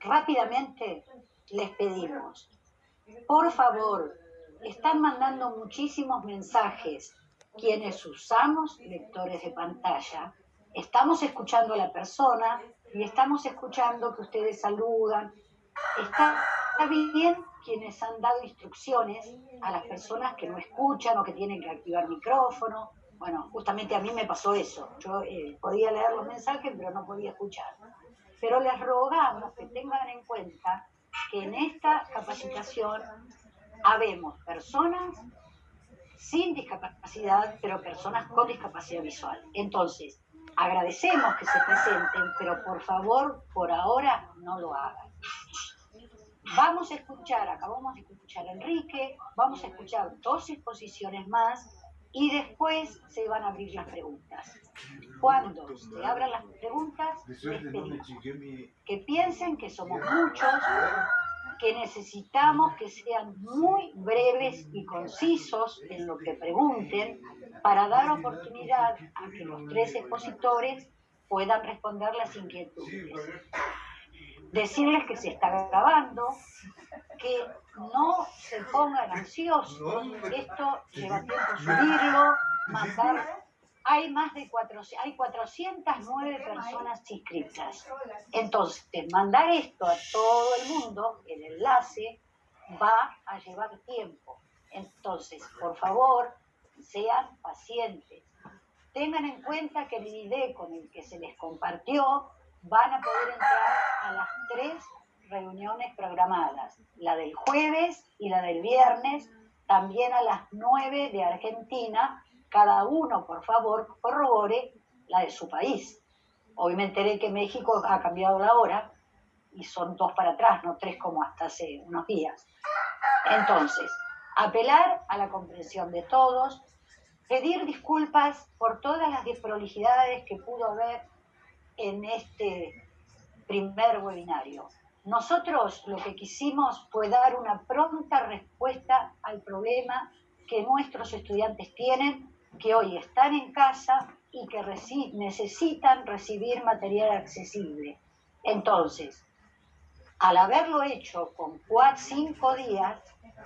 rápidamente les pedimos, por favor, están mandando muchísimos mensajes quienes usamos lectores de pantalla. Estamos escuchando a la persona y estamos escuchando que ustedes saludan. Está bien quienes han dado instrucciones a las personas que no escuchan o que tienen que activar micrófono. Bueno, justamente a mí me pasó eso. Yo podía leer los mensajes, pero no podía escuchar. Pero les rogamos que tengan en cuenta que en esta capacitación habemos personas sin discapacidad, pero personas con discapacidad visual. Entonces, agradecemos que se presenten, pero por favor, por ahora, no lo hagan. Vamos a escuchar, acabamos de escuchar a Enrique, vamos a escuchar 2 exposiciones más y después se van a abrir las preguntas. Cuando se abran las preguntas, les pedimos que piensen que somos muchos, que necesitamos que sean muy breves y concisos en lo que pregunten para dar oportunidad a que los 3 expositores puedan responder las inquietudes. Decirles que se está grabando, que no se pongan ansiosos, esto lleva tiempo subirlo, mandar. Hay más de 409 personas inscritas. Entonces, mandar esto a todo el mundo, el enlace, va a llevar tiempo. Entonces, por favor, sean pacientes. Tengan en cuenta que el ID con el que se les compartió van a poder entrar a las 3 reuniones programadas, la del jueves y la del viernes, también a las 9 de Argentina. Cada uno, por favor, corrobore la de su país. Hoy me enteré que México ha cambiado la hora y son 2 para atrás, no 3 como hasta hace unos días. Entonces, apelar a la comprensión de todos, pedir disculpas por todas las desprolijidades que pudo haber en este primer webinario. Nosotros lo que quisimos fue dar una pronta respuesta al problema que nuestros estudiantes tienen, que hoy están en casa y que necesitan recibir material accesible. Entonces, al haberlo hecho con 5 días,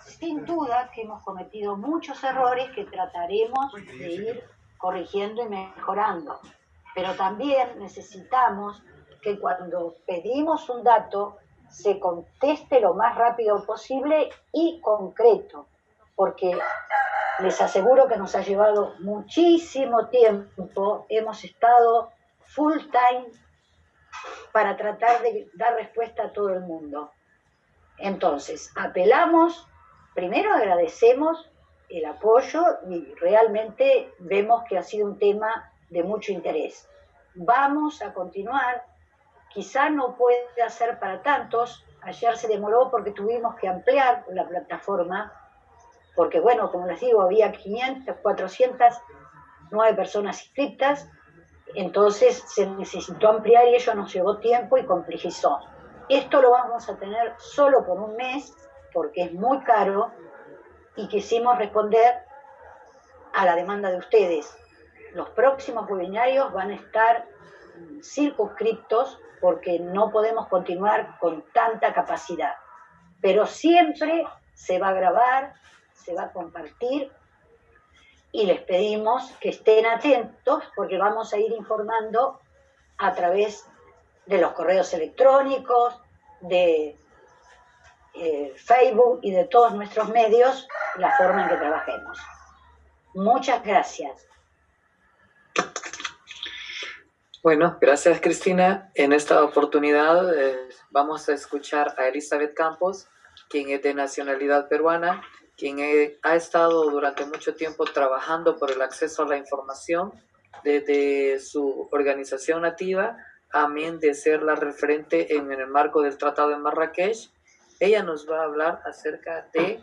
sin duda que hemos cometido muchos errores que trataremos de ir corrigiendo y mejorando. Pero también necesitamos que cuando pedimos un dato se conteste lo más rápido posible y concreto, porque les aseguro que nos ha llevado muchísimo tiempo, hemos estado full time para tratar de dar respuesta a todo el mundo. Entonces, apelamos, primero agradecemos el apoyo y realmente vemos que ha sido un tema de mucho interés. Vamos a continuar, quizá no puede ser para tantos, ayer se demoró porque tuvimos que ampliar la plataforma, porque bueno, como les digo, había 409 personas inscritas, entonces se necesitó ampliar y ello nos llevó tiempo y complejizó. Esto lo vamos a tener solo por un mes, porque es muy caro, y quisimos responder a la demanda de ustedes. Los próximos webinarios van a estar circunscriptos porque no podemos continuar con tanta capacidad. Pero siempre se va a grabar, se va a compartir y les pedimos que estén atentos porque vamos a ir informando a través de los correos electrónicos, de Facebook y de todos nuestros medios, la forma en que trabajemos. Muchas gracias. Bueno, gracias Cristina. En esta oportunidad vamos a escuchar a Elizabeth Campos, quien es de nacionalidad peruana, quien ha estado durante mucho tiempo trabajando por el acceso a la información desde su organización nativa, amén de ser la referente en el marco del Tratado de Marrakech. Ella nos va a hablar acerca de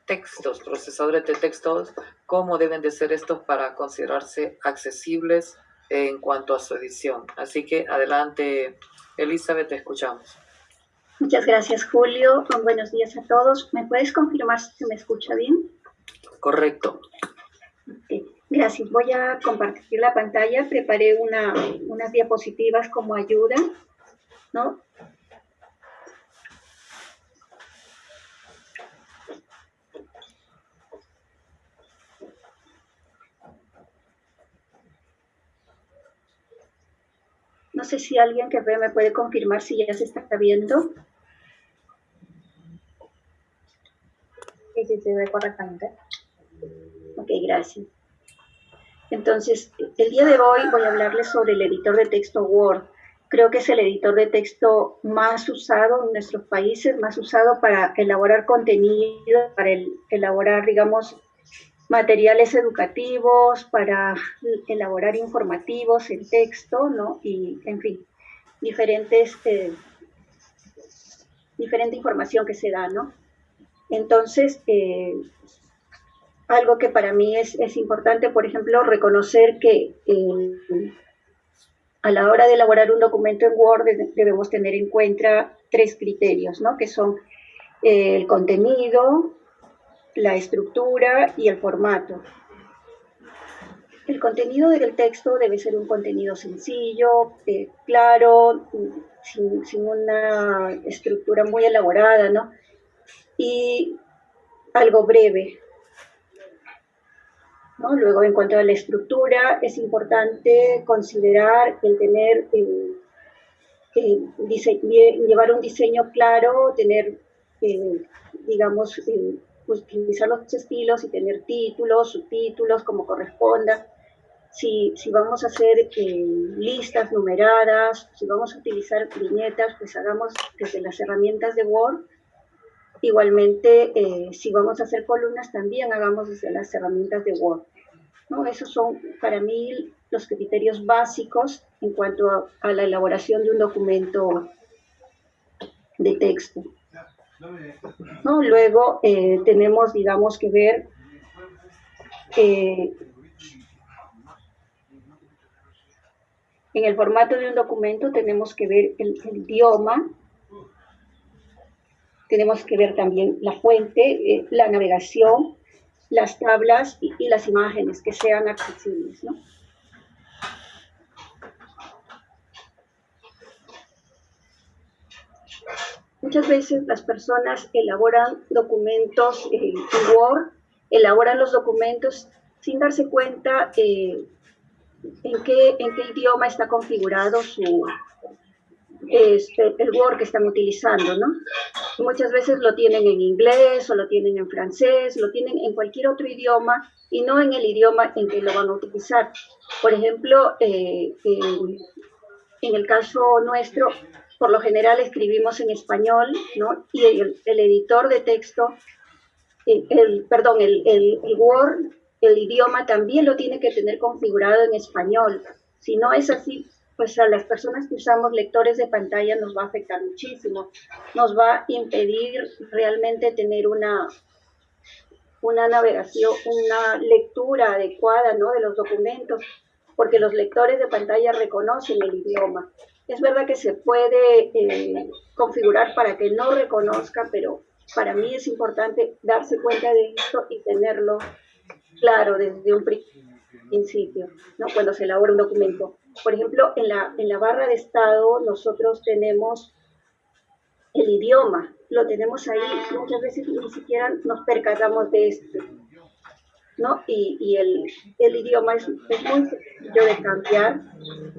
textos, procesadores de textos, cómo deben de ser estos para considerarse accesibles en cuanto a su edición. Así que adelante, Elizabeth, te escuchamos. Muchas gracias, Julio. Buenos días a todos. ¿Me puedes confirmar si se me escucha bien? Correcto. Okay. Gracias. Voy a compartir la pantalla. Preparé unas diapositivas como ayuda, ¿no? sé si alguien que ve me puede confirmar si ya se está viendo. Sí, sí, se ve correctamente. Ok, gracias. Entonces, el día de hoy voy a hablarles sobre el editor de texto Word. Creo que es el editor de texto más usado en nuestros países, más usado para elaborar contenido, para elaborar, digamos, materiales educativos, para elaborar informativos en texto, ¿no? Y, en fin, diferente información que se da, ¿no? Entonces, algo que para mí es importante, por ejemplo, reconocer que a la hora de elaborar un documento en Word debemos tener en cuenta 3 criterios, ¿no? Que son el contenido, la estructura y el formato. El contenido del texto debe ser un contenido sencillo, claro, sin una estructura muy elaborada, ¿no? Y algo breve, ¿no? Luego, en cuanto a la estructura, es importante considerar el tener, llevar un diseño claro, tener, digamos, utilizar los estilos y tener títulos, subtítulos, como corresponda. Si vamos a hacer listas numeradas, si vamos a utilizar viñetas, pues hagamos desde las herramientas de Word. Igualmente, si vamos a hacer columnas, también hagamos desde las herramientas de Word, ¿no? Esos son para mí los criterios básicos en cuanto a la elaboración de un documento de texto, ¿no? Luego tenemos, digamos, que ver en el formato de un documento tenemos que ver el idioma, tenemos que ver también la fuente, la navegación, las tablas y las imágenes que sean accesibles, ¿no? Muchas veces las personas elaboran documentos en Word, elaboran los documentos sin darse cuenta en qué idioma está configurado el Word que están utilizando, ¿no? Muchas veces lo tienen en inglés o lo tienen en francés, lo tienen en cualquier otro idioma y no en el idioma en que lo van a utilizar. Por ejemplo, en el caso nuestro, por lo general escribimos en español, ¿no? Y el editor de texto, el Word, el idioma también lo tiene que tener configurado en español. Si no es así, pues a las personas que usamos lectores de pantalla nos va a afectar muchísimo. Nos va a impedir realmente tener una navegación, una lectura adecuada, ¿no? De los documentos, porque los lectores de pantalla reconocen el idioma. Es verdad que se puede configurar para que no reconozca, pero para mí es importante darse cuenta de esto y tenerlo claro desde un principio, ¿no? Cuando se elabora un documento. Por ejemplo, en la barra de estado nosotros tenemos el idioma, lo tenemos ahí, muchas veces ni siquiera nos percatamos de esto, ¿no? Y el idioma es muy sencillo de cambiar.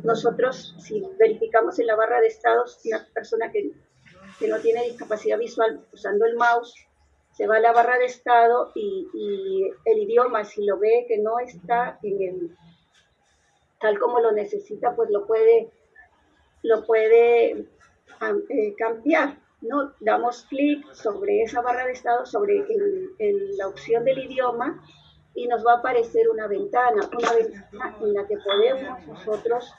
Nosotros, si verificamos en la barra de estados, una persona que no tiene discapacidad visual usando el mouse, se va a la barra de estado y el idioma, si lo ve que no está tal como lo necesita, pues lo puede cambiar, ¿no? Damos clic sobre esa barra de estado, sobre la opción del idioma, y nos va a aparecer una ventana en la que podemos nosotros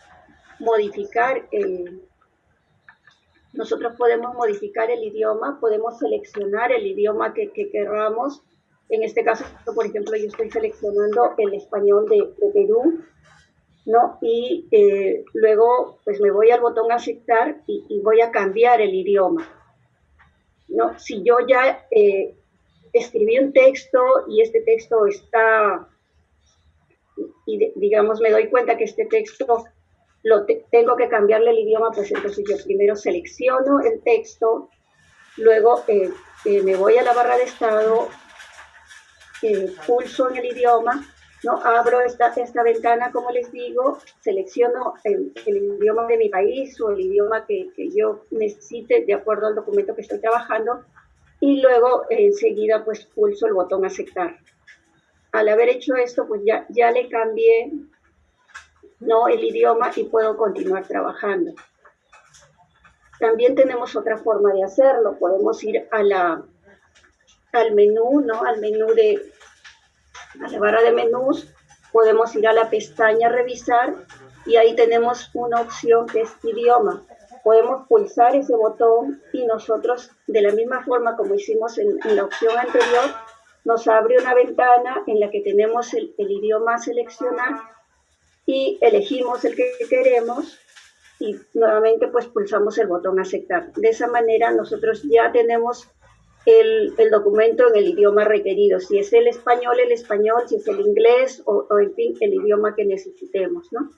modificar el idioma, podemos seleccionar el idioma que queramos. En este caso, por ejemplo, yo estoy seleccionando el español de Perú, ¿no? Y luego pues me voy al botón aceptar y voy a cambiar el idioma, ¿no? Si yo ya escribí un texto y este texto está, y digamos me doy cuenta que este texto tengo que cambiarle el idioma, pues entonces yo primero selecciono el texto, luego me voy a la barra de estado, pulso en el idioma ¿no? Abro esta ventana, como les digo, selecciono el idioma de mi país o el idioma que yo necesite de acuerdo al documento que estoy trabajando, y luego enseguida pues pulso el botón aceptar. Al haber hecho esto, pues ya le cambié, ¿no?, el idioma y puedo continuar trabajando. También tenemos otra forma de hacerlo. Podemos ir al menú, ¿no?, a la barra de menús. Podemos ir a la pestaña revisar y ahí tenemos una opción que es idioma. Podemos pulsar ese botón y nosotros, de la misma forma como hicimos en la opción anterior, nos abre una ventana en la que tenemos el idioma a seleccionar y elegimos el que queremos y nuevamente pues pulsamos el botón aceptar. De esa manera nosotros ya tenemos el documento en el idioma requerido, si es el español, si es el inglés o en fin, el idioma que necesitemos, ¿no?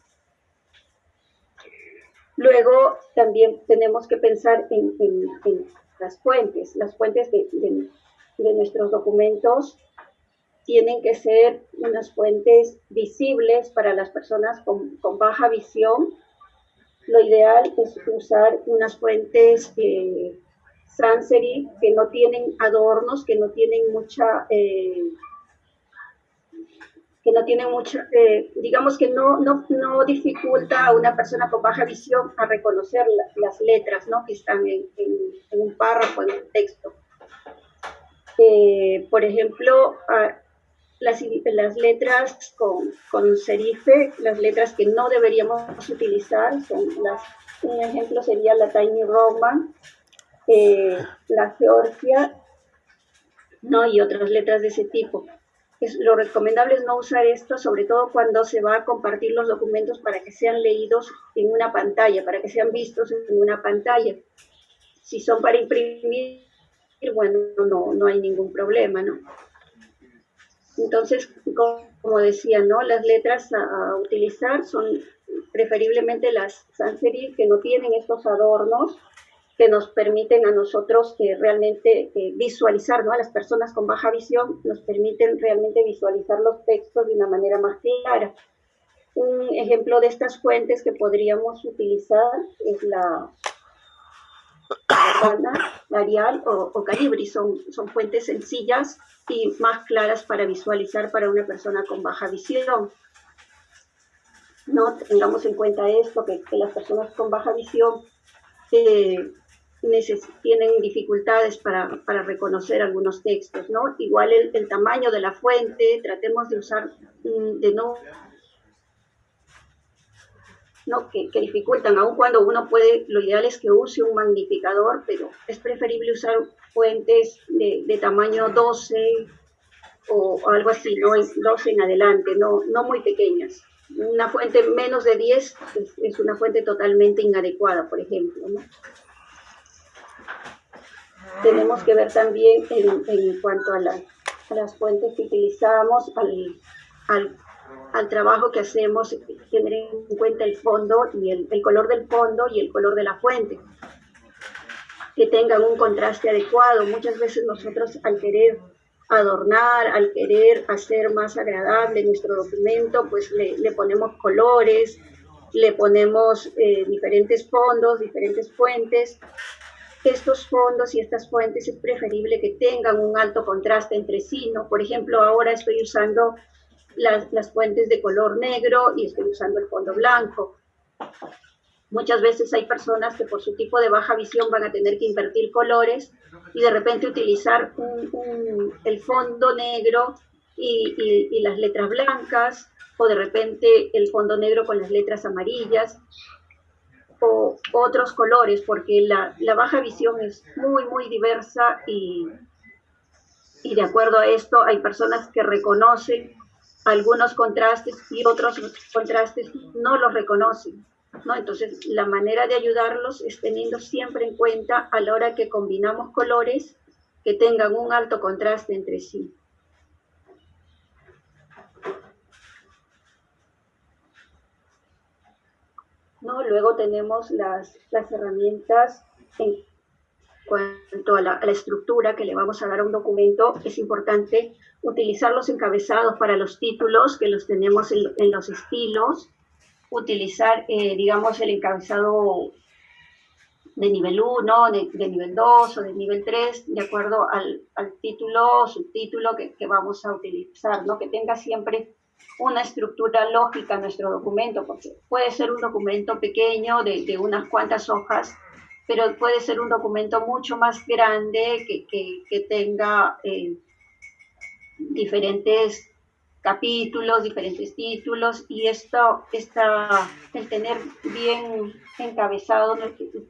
Luego también tenemos que pensar en las fuentes. Las fuentes de nuestros documentos tienen que ser unas fuentes visibles para las personas con baja visión. Lo ideal es usar unas fuentes sans serif que no tienen adornos, que no tienen mucha, digamos que no dificulta a una persona con baja visión a reconocer las letras, ¿no?, que están en un párrafo, en un texto. Por ejemplo, las letras con serife, las letras que no deberíamos utilizar, un ejemplo sería la Tiny Roman, la Georgia, ¿no?, y otras letras de ese tipo. Lo recomendable es no usar esto, sobre todo cuando se va a compartir los documentos para que sean leídos en una pantalla, para que sean vistos en una pantalla. Si son para imprimir, bueno, no hay ningún problema, ¿no? Entonces, como decía, ¿no?, las letras a utilizar son preferiblemente las sans serif, que no tienen estos adornos, que nos permiten a nosotros realmente visualizar, ¿no?, a las personas con baja visión, nos permiten realmente visualizar los textos de una manera más clara. Un ejemplo de estas fuentes que podríamos utilizar es la Arial o Calibri. Son fuentes sencillas y más claras para visualizar para una persona con baja visión. No tengamos en cuenta esto, que las personas con baja visión tienen dificultades para reconocer algunos textos, ¿no? Igual el tamaño de la fuente, tratemos de usar que dificultan, aun cuando uno puede, lo ideal es que use un magnificador, pero es preferible usar fuentes de tamaño 12 o algo así, ¿no? 12 en adelante, no muy pequeñas. Una fuente menos de 10 es una fuente totalmente inadecuada, por ejemplo, ¿no? Tenemos que ver también en cuanto a las fuentes que utilizamos, al trabajo que hacemos, tener en cuenta el fondo y el color del fondo y el color de la fuente, que tengan un contraste adecuado. Muchas veces nosotros, al querer adornar, al querer hacer más agradable nuestro documento, pues le ponemos colores, le ponemos diferentes fondos, diferentes fuentes. Estos fondos y estas fuentes es preferible que tengan un alto contraste entre sí, ¿no? Por ejemplo, ahora estoy usando las fuentes de color negro y estoy usando el fondo blanco. Muchas veces hay personas que por su tipo de baja visión van a tener que invertir colores y de repente utilizar el fondo negro y las letras blancas, o de repente el fondo negro con las letras amarillas, o otros colores, porque la baja visión es muy diversa y de acuerdo a esto hay personas que reconocen algunos contrastes y otros contrastes no los reconocen, ¿no? Entonces, la manera de ayudarlos es teniendo siempre en cuenta a la hora que combinamos colores que tengan un alto contraste entre sí. ¿No? Luego tenemos las herramientas cuanto a la estructura que le vamos a dar a un documento, es importante utilizar los encabezados para los títulos, que los tenemos en los estilos, utilizar, digamos, el encabezado de nivel 1, de nivel 2 o de nivel 3, de acuerdo al título o subtítulo que vamos a utilizar, ¿no? Que tenga siempre una estructura lógica nuestro documento, porque puede ser un documento pequeño de unas cuantas hojas, pero puede ser un documento mucho más grande que tenga diferentes capítulos, diferentes títulos, y el tener bien encabezados,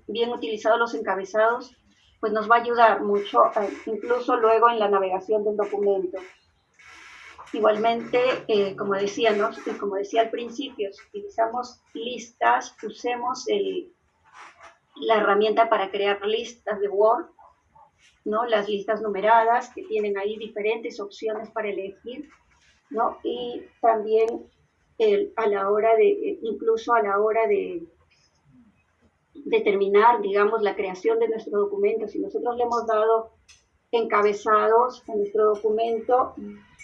bien utilizados los encabezados, pues nos va a ayudar mucho, incluso luego en la navegación del documento. Igualmente, como decía al principio, si utilizamos listas, usemos la herramienta para crear listas de Word, ¿no? Las listas numeradas que tienen ahí diferentes opciones para elegir, ¿no? Y también incluso a la hora de determinar, digamos, la creación de nuestro documento, si nosotros le hemos dado encabezados a nuestro documento,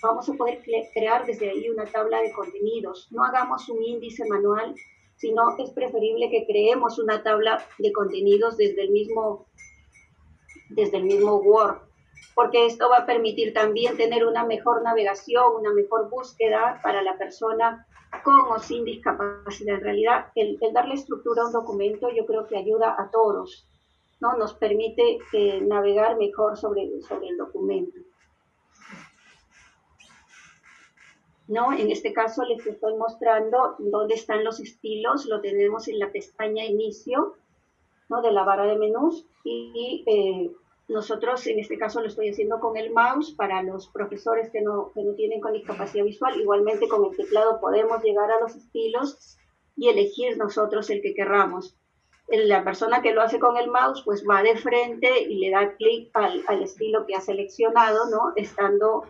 vamos a poder crear desde ahí una tabla de contenidos. No hagamos un índice manual, sino es preferible que creemos una tabla de contenidos desde el mismo Word, porque esto va a permitir también tener una mejor navegación, una mejor búsqueda para la persona con o sin discapacidad. En realidad, el darle estructura a un documento yo creo que ayuda a todos, ¿no? Nos permite navegar mejor sobre el documento, ¿no? En este caso les estoy mostrando dónde están los estilos, lo tenemos en la pestaña Inicio, ¿no? De la barra de menús, y nosotros en este caso lo estoy haciendo con el mouse para los profesores que no tienen con discapacidad visual. Igualmente con el teclado podemos llegar a los estilos y elegir nosotros el que querramos. La persona que lo hace con el mouse pues va de frente y le da clic al estilo que ha seleccionado, ¿no? Estando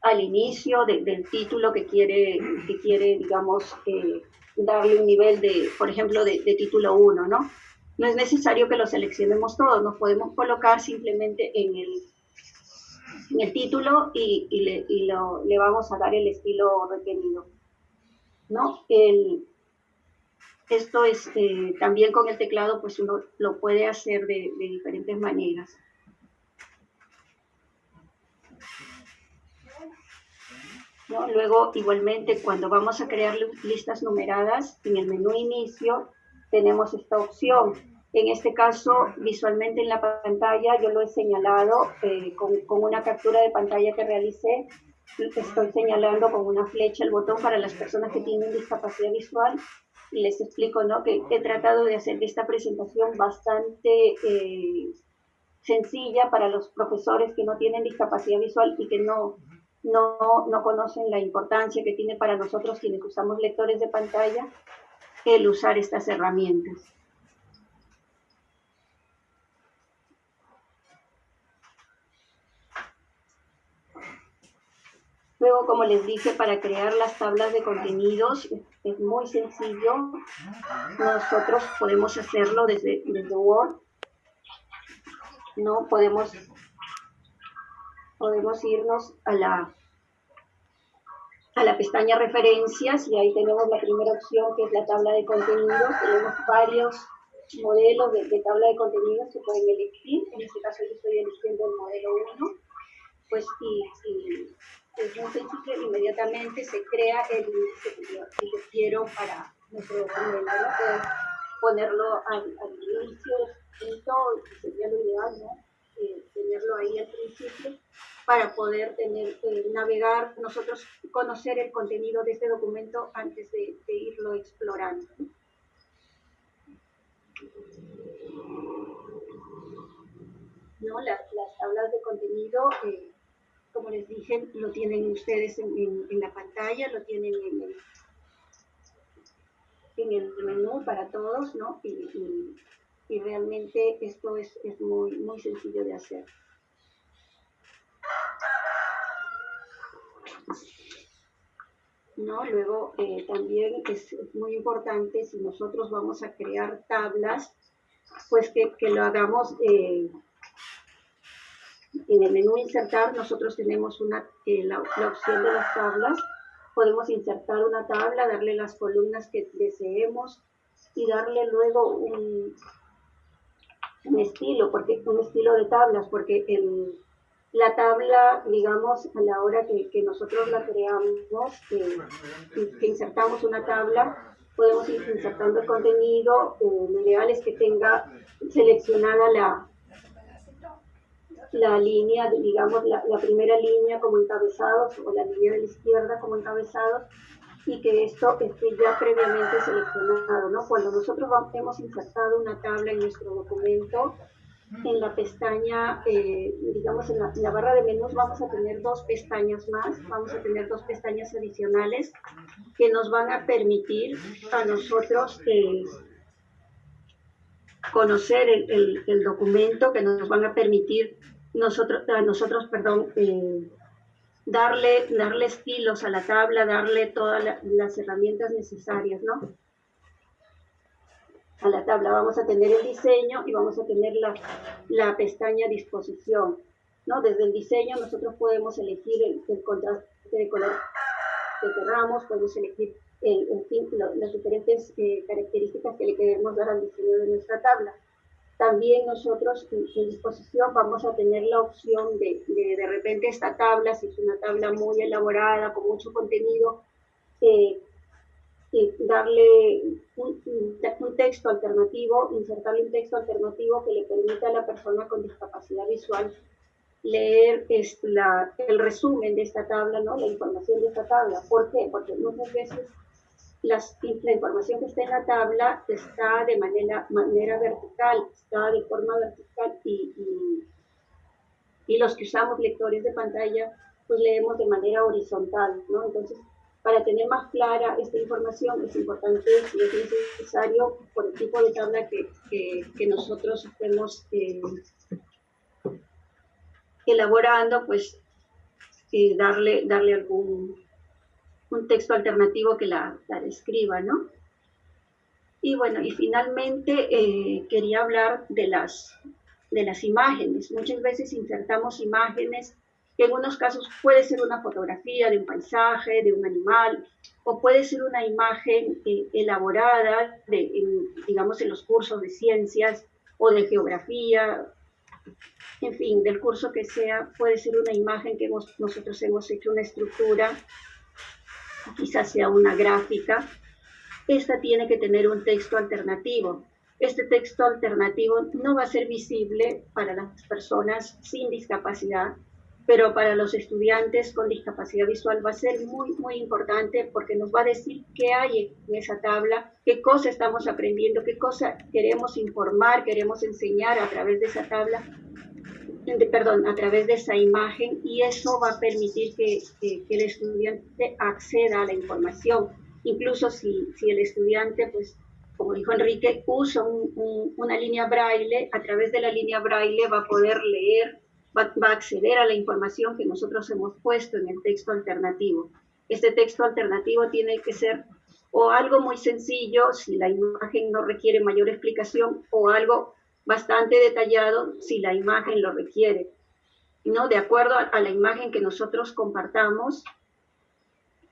al inicio del título que quiere digamos, darle un nivel de, por ejemplo, de título 1, ¿no? No es necesario que lo seleccionemos todos, nos podemos colocar simplemente en el título y le vamos a dar el estilo requerido, ¿no? Esto es también con el teclado, pues uno lo puede hacer de diferentes maneras. ¿No? Luego, igualmente, cuando vamos a crear listas numeradas, en el menú Inicio tenemos esta opción. En este caso, visualmente en la pantalla, yo lo he señalado con una captura de pantalla que realicé. Estoy señalando con una flecha el botón para las personas que tienen discapacidad visual y les explico, ¿no? Que he tratado de hacer esta presentación bastante sencilla para los profesores que no tienen discapacidad visual y que no conocen la importancia que tiene para nosotros quienes usamos lectores de pantalla el usar estas herramientas. Luego, como les dije, para crear las tablas de contenidos es muy sencillo. Nosotros podemos hacerlo desde Word, ¿no? Podemos irnos a la pestaña Referencias y ahí tenemos la primera opción, que es la tabla de contenidos. Tenemos varios modelos de tabla de contenidos que pueden elegir. En este caso yo estoy eligiendo el modelo 1, pues y es muy sencillo, inmediatamente se crea el índice que yo quiero para nuestro documento, ¿no? Puedo ponerlo al inicio, sería lo ideal, ¿no? Tenerlo ahí al principio para poder navegar, nosotros conocer el contenido de este documento antes de irlo explorando. ¿No? Las tablas de contenido, como les dije, lo tienen ustedes en la pantalla, lo tienen en el menú para todos, ¿no? Y realmente esto es muy, muy sencillo de hacer. ¿No? Luego también es muy importante, si nosotros vamos a crear tablas, pues que lo hagamos en el menú insertar nosotros tenemos la opción de las tablas. Podemos insertar una tabla, darle las columnas que deseemos y darle luego un estilo de tablas, porque la tabla, digamos, a la hora que nosotros la creamos, que insertamos una tabla, podemos ir insertando el contenido. Lo ideal es que tenga seleccionada la línea, digamos, la primera línea como encabezados, o la línea de la izquierda como encabezados, y que esto esté ya previamente seleccionado, ¿no? Cuando nosotros hemos insertado una tabla en nuestro documento, en la pestaña, digamos, en la barra de menús vamos a tener dos pestañas más, vamos a tener dos pestañas adicionales que nos van a permitir a nosotros conocer el documento, que nos van a permitir a nosotros, darle estilos a la tabla, darle todas las herramientas necesarias, ¿no? A la tabla vamos a tener el diseño y vamos a tener la pestaña disposición, ¿no? Desde el diseño nosotros podemos elegir el contraste de color que queramos, podemos elegir las diferentes características que le queremos dar al diseño de nuestra tabla. También nosotros en disposición vamos a tener la opción de repente esta tabla, si es una tabla muy elaborada, con mucho contenido, darle un texto alternativo, insertarle un texto alternativo que le permita a la persona con discapacidad visual leer el resumen de esta tabla, ¿no? La información de esta tabla. ¿Por qué? Porque muchas veces la información que está en la tabla está de manera vertical, está de forma vertical y los que usamos lectores de pantalla pues leemos de manera horizontal, ¿no? Entonces, para tener más clara esta información es importante y es necesario, por el tipo de tabla que nosotros estemos elaborando, pues darle un texto alternativo que la describa, ¿no? Y bueno, y finalmente quería hablar de las imágenes. Muchas veces insertamos imágenes que en unos casos puede ser una fotografía de un paisaje, de un animal, o puede ser una imagen elaborada, digamos, en los cursos de ciencias o de geografía, en fin, del curso que sea. Puede ser una imagen que nosotros hemos hecho una estructura, quizás sea una gráfica. Esta tiene que tener un texto alternativo. Este texto alternativo no va a ser visible para las personas sin discapacidad, pero para los estudiantes con discapacidad visual va a ser muy, muy importante, porque nos va a decir qué hay en esa tabla, qué cosa estamos aprendiendo, qué cosa queremos informar, queremos enseñar a través de esa tabla, a través de esa imagen, y eso va a permitir que el estudiante acceda a la información. Incluso si el estudiante, pues, como dijo Enrique, usa una línea braille, a través de la línea braille va a poder leer, va a acceder a la información que nosotros hemos puesto en el texto alternativo. Este texto alternativo tiene que ser o algo muy sencillo, si la imagen no requiere mayor explicación, o algo bastante detallado si la imagen lo requiere, ¿no? De acuerdo a la imagen que nosotros compartamos,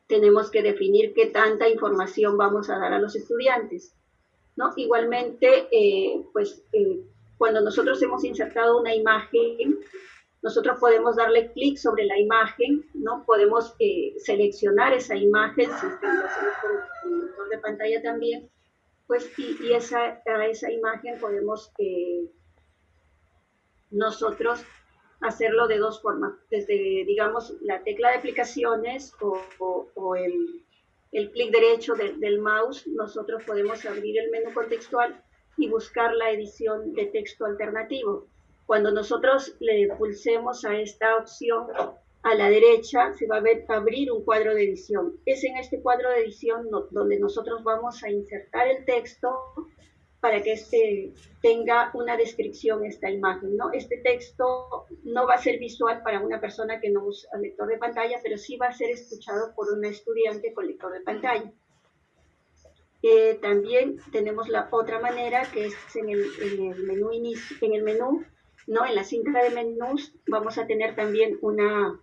tenemos que definir qué tanta información vamos a dar a los estudiantes, ¿no? Igualmente, cuando nosotros hemos insertado una imagen, nosotros podemos darle clic sobre la imagen, ¿no? Podemos seleccionar esa imagen, si lo hacemos con el lector de pantalla también, pues, y a esa imagen podemos nosotros hacerlo de dos formas, desde, digamos, la tecla de aplicaciones o el clic derecho del mouse. Nosotros podemos abrir el menú contextual y buscar la edición de texto alternativo. Cuando nosotros le pulsemos a esta opción, a la derecha se va a abrir un cuadro de edición. Es en este cuadro de edición donde nosotros vamos a insertar el texto para que tenga una descripción esta imagen, ¿no? Este texto no va a ser visual para una persona que no usa lector de pantalla, pero sí va a ser escuchado por una estudiante con lector de pantalla. También tenemos la otra manera, que es en el menú ¿no? En la cinta de menús vamos a tener también un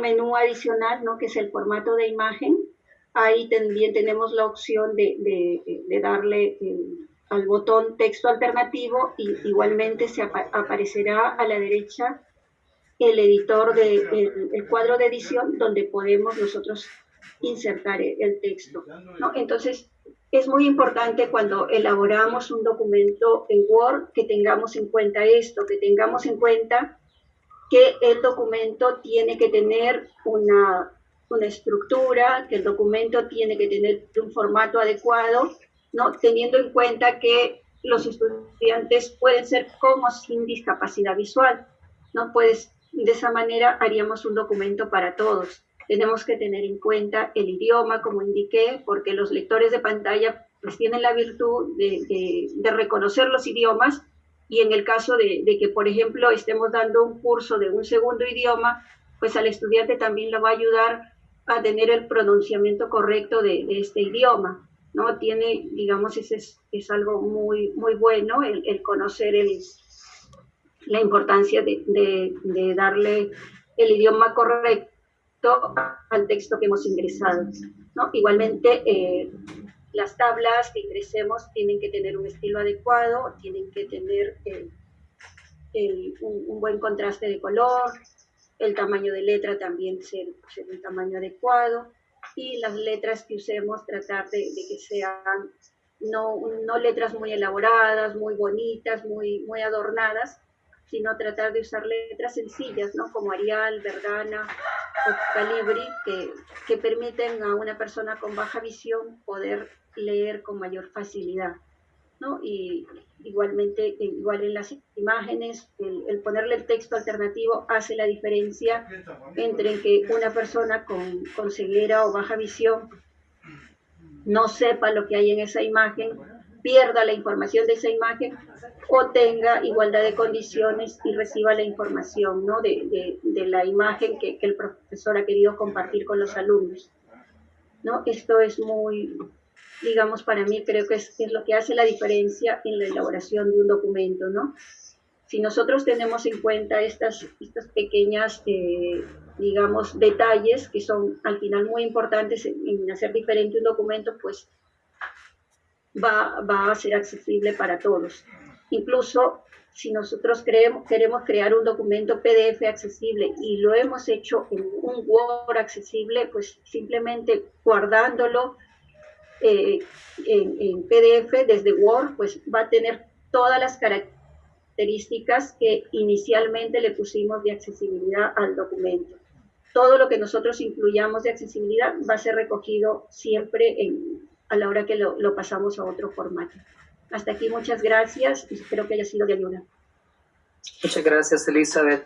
menú adicional, ¿no? Que es el formato de imagen. Ahí también tenemos la opción de darle al botón texto alternativo y igualmente aparecerá a la derecha el editor el cuadro de edición donde podemos nosotros insertar el texto, ¿no? Entonces, es muy importante cuando elaboramos un documento en Word que tengamos en cuenta esto, que tengamos en cuenta que el documento tiene que tener una estructura, que el documento tiene que tener un formato adecuado, ¿no? Teniendo en cuenta que los estudiantes pueden ser con o sin discapacidad visual, ¿no? Pues de esa manera haríamos un documento para todos. Tenemos que tener en cuenta el idioma, como indiqué, porque los lectores de pantalla pues tienen la virtud de reconocer los idiomas, y en el caso de que, por ejemplo, estemos dando un curso de un segundo idioma, pues al estudiante también le va a ayudar a tener el pronunciamiento correcto de este idioma, ¿no? Tiene, digamos, es algo muy, muy bueno el conocer la importancia de darle el idioma correcto al texto que hemos ingresado, ¿no? Igualmente, las tablas que ingresemos tienen que tener un estilo adecuado, tienen que tener un buen contraste de color, el tamaño de letra también ser un tamaño adecuado, y las letras que usemos tratar de que sean no letras muy elaboradas, muy bonitas, muy adornadas, sino tratar de usar letras sencillas, ¿no? Como Arial, Verdana o Calibri, que permiten a una persona con baja visión poder leer con mayor facilidad, ¿no? Y igualmente, igual en las imágenes, el ponerle el texto alternativo hace la diferencia entre que una persona con ceguera o baja visión no sepa lo que hay en esa imagen, pierda la información de esa imagen, o tenga igualdad de condiciones y reciba la información, ¿no? de la imagen que el profesor ha querido compartir con los alumnos, ¿no? Esto es muy, digamos, para mí creo que es lo que hace la diferencia en la elaboración de un documento, ¿no? Si nosotros tenemos en cuenta estas pequeñas, digamos, detalles que son al final muy importantes en hacer diferente un documento, pues va a ser accesible para todos. Incluso si nosotros queremos crear un documento PDF accesible y lo hemos hecho en un Word accesible, pues simplemente guardándolo en PDF desde Word, pues va a tener todas las características que inicialmente le pusimos de accesibilidad al documento. Todo lo que nosotros incluyamos de accesibilidad va a ser recogido siempre a la hora que lo pasamos a otro formato. Hasta aquí, muchas gracias y espero que haya sido de ayuda. Muchas gracias, Elizabeth.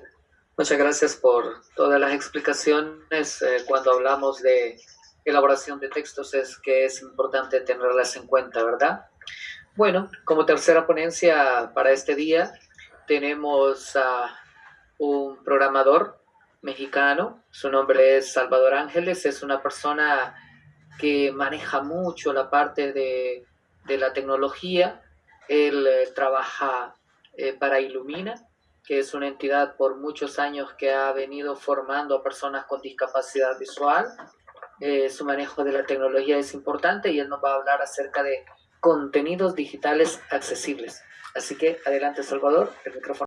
Muchas gracias por todas las explicaciones. Cuando hablamos de elaboración de textos es que es importante tenerlas en cuenta, ¿verdad? Bueno, como tercera ponencia para este día tenemos a un programador mexicano. Su nombre es Salvador Ángeles. Es una persona que maneja mucho la parte de la tecnología. Él trabaja para Illumina, que es una entidad por muchos años que ha venido formando a personas con discapacidad visual. Su manejo de la tecnología es importante y él nos va a hablar acerca de contenidos digitales accesibles. Así que adelante, Salvador, el micrófono.